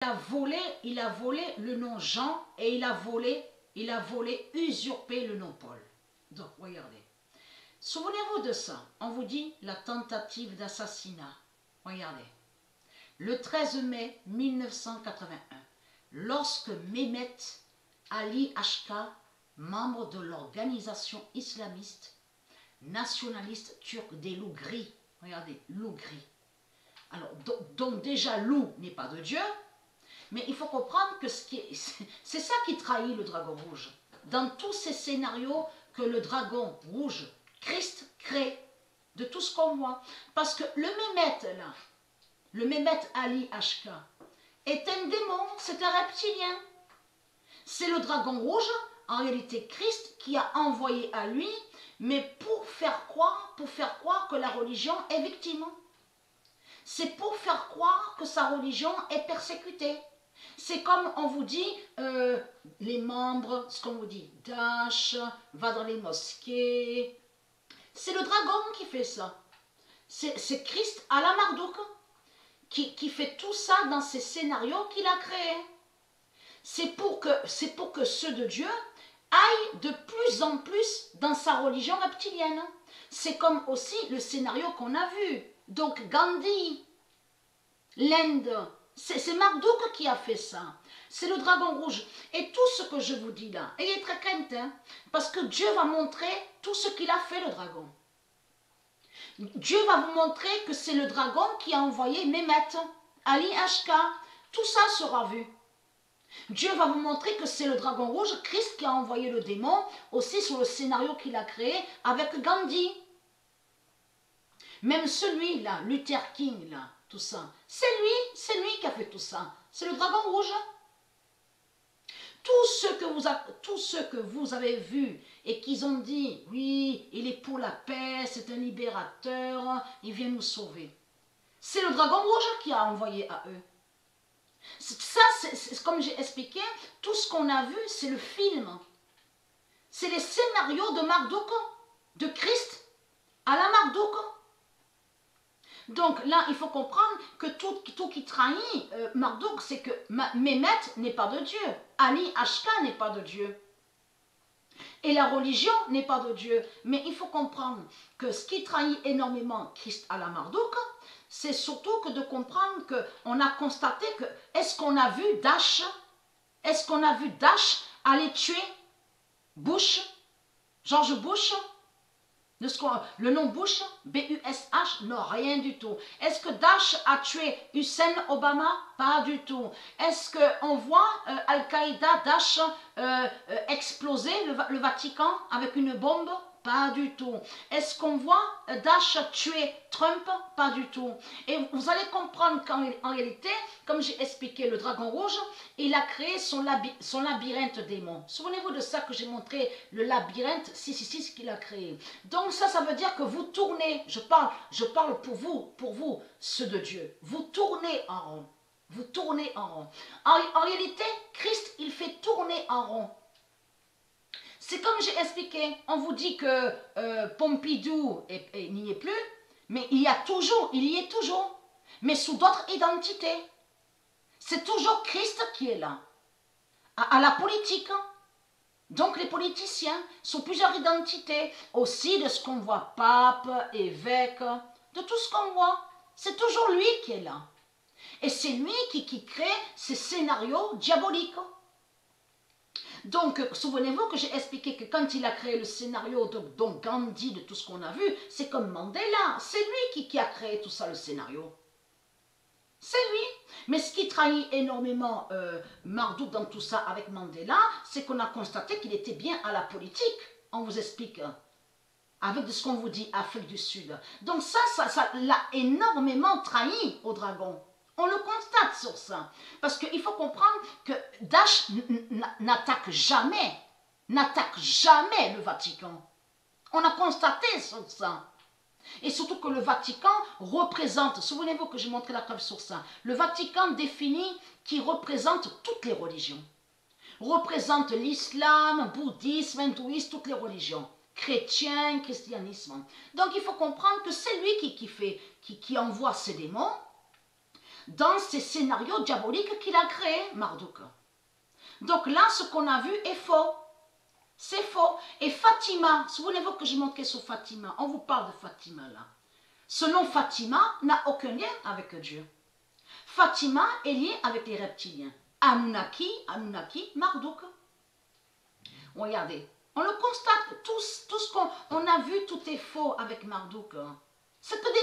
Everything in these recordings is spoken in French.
il a volé le nom Jean et il a volé, usurpé le nom Paul. Donc, regardez. Souvenez-vous de ça. On vous dit la tentative d'assassinat. Regardez. Le 13 mai 1981, lorsque Mehmet Ali Ashka, membre de l'organisation islamiste nationaliste turque des loups gris, regardez, loups gris. Alors, donc déjà, loup n'est pas de Dieu, mais il faut comprendre que c'est ça qui trahit le dragon rouge. Dans tous ces scénarios que le dragon rouge, Christ crée, de tout ce qu'on voit. Parce que le Mehmet, là, le Mehmet Ali Ashka, est un démon, c'est un reptilien. C'est le dragon rouge, en réalité Christ, qui a envoyé à lui, mais pour faire croire que la religion est victime. C'est pour faire croire que sa religion est persécutée. C'est comme on vous dit, les membres, ce qu'on vous dit, Daesh, va dans les mosquées. C'est le dragon qui fait ça. C'est Christ à la Marduk qui fait tout ça dans ces scénarios qu'il a créés. C'est pour que ceux de Dieu aillent de plus en plus dans sa religion reptilienne. C'est comme aussi le scénario qu'on a vu. Donc Gandhi, l'Inde, c'est Marduk qui a fait ça. C'est le dragon rouge. Et tout ce que je vous dis là, ayez très crainte, hein, parce que Dieu va montrer tout ce qu'il a fait, le dragon. Dieu va vous montrer que c'est le dragon qui a envoyé Mehmet Ali Ashka. Tout ça sera vu. Dieu va vous montrer que c'est le dragon rouge, Christ, qui a envoyé le démon, aussi sur le scénario qu'il a créé avec Gandhi. Même celui-là, Luther King, là, tout ça, c'est lui qui a fait tout ça. C'est le dragon rouge. Tous ceux que vous avez vus et qu'ils ont dit, oui, il est pour la paix, c'est un libérateur, il vient nous sauver. C'est le dragon rouge qui a envoyé à eux. Ça, c'est comme j'ai expliqué, tout ce qu'on a vu, c'est le film. C'est les scénarios de Marduk, de Christ à la Marduk. Donc là, il faut comprendre que tout qui trahit Marduk, c'est que Mehmet n'est pas de Dieu. Ali Ashka n'est pas de Dieu. Et la religion n'est pas de Dieu. Mais il faut comprendre que ce qui trahit énormément Christ à la Marduk, c'est surtout que de comprendre qu'on a constaté que, est-ce qu'on a vu Daesh aller tuer Bush, George Bush? Le nom Bush, B-U-S-H, non, rien du tout. Est-ce que Daesh a tué Hussein Obama? Pas du tout. Est-ce qu'on voit Al-Qaïda, Daesh exploser le Vatican avec une bombe? Pas du tout. Est-ce qu'on voit Daesh tuer Trump? Pas du tout. Et vous allez comprendre qu'en réalité, comme j'ai expliqué, le dragon rouge, il a créé son labyrinthe démon. Souvenez-vous de ça que j'ai montré, le labyrinthe 666 qu'il a créé. Donc ça veut dire que vous tournez, je parle pour vous, ceux de Dieu. Vous tournez en rond. Vous tournez en rond. En réalité, Christ, il fait tourner en rond. C'est comme j'ai expliqué, on vous dit que Pompidou n'y est plus, mais il y est toujours, mais sous d'autres identités. C'est toujours Christ qui est là, à la politique. Donc les politiciens, sous plusieurs identités, aussi de ce qu'on voit, pape, évêque, de tout ce qu'on voit. C'est toujours lui qui est là. Et c'est lui qui crée ces scénarios diaboliques. Donc, souvenez-vous que j'ai expliqué que quand il a créé le scénario de Gandhi, de tout ce qu'on a vu, c'est comme Mandela. C'est lui qui a créé tout ça, le scénario. C'est lui. Mais ce qui trahit énormément Marduk dans tout ça avec Mandela, c'est qu'on a constaté qu'il était bien à la politique. On vous explique. Avec de ce qu'on vous dit, Afrique du Sud. Donc ça l'a énormément trahi au dragon. On le constate sur ça. Parce qu'il faut comprendre que Daesh n'attaque jamais le Vatican. On a constaté sur ça. Et surtout que le Vatican représente, souvenez-vous que j'ai montré la preuve sur ça, le Vatican définit qui représente toutes les religions. Représente l'islam, bouddhisme, hindouisme, toutes les religions. Chrétien, christianisme. Donc il faut comprendre que c'est lui qui envoie ces démons dans ces scénarios diaboliques qu'il a créés, Marduk. Donc là, ce qu'on a vu est faux. C'est faux. Et Fatima, souvenez-vous que j'ai montré sur Fatima, on vous parle de Fatima là. Ce nom Fatima n'a aucun lien avec Dieu. Fatima est lié avec les reptiliens. Anunnaki, Marduk. Regardez, on le constate, tout ce qu'on a vu, tout est faux avec Marduk. C'est que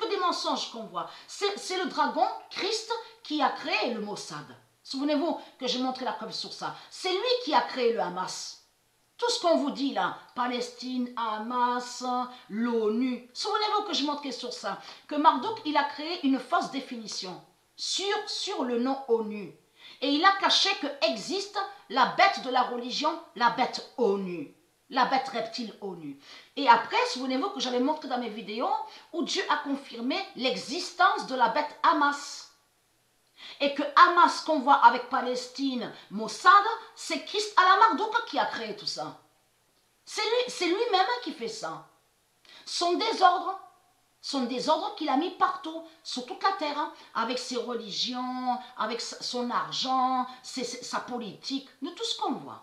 des mensonges, qu'on voit. C'est le dragon, Christ, qui a créé le Mossad. Souvenez-vous que j'ai montré la preuve sur ça. C'est lui qui a créé le Hamas. Tout ce qu'on vous dit là, Palestine, Hamas, l'ONU. Souvenez-vous que j'ai montré sur ça, que Marduk, il a créé une fausse définition sur le nom ONU. Et il a caché que existe la bête de la religion, la bête ONU. La bête reptile ONU. Et après, souvenez-vous que j'avais montré dans mes vidéos où Dieu a confirmé l'existence de la bête Hamas. Et que Hamas qu'on voit avec Palestine, Mossad, c'est Christ à la Marduk qui a créé tout ça. C'est lui-même qui fait ça. Son désordre qu'il a mis partout, sur toute la terre, hein, avec ses religions, avec son argent, sa politique, de tout ce qu'on voit.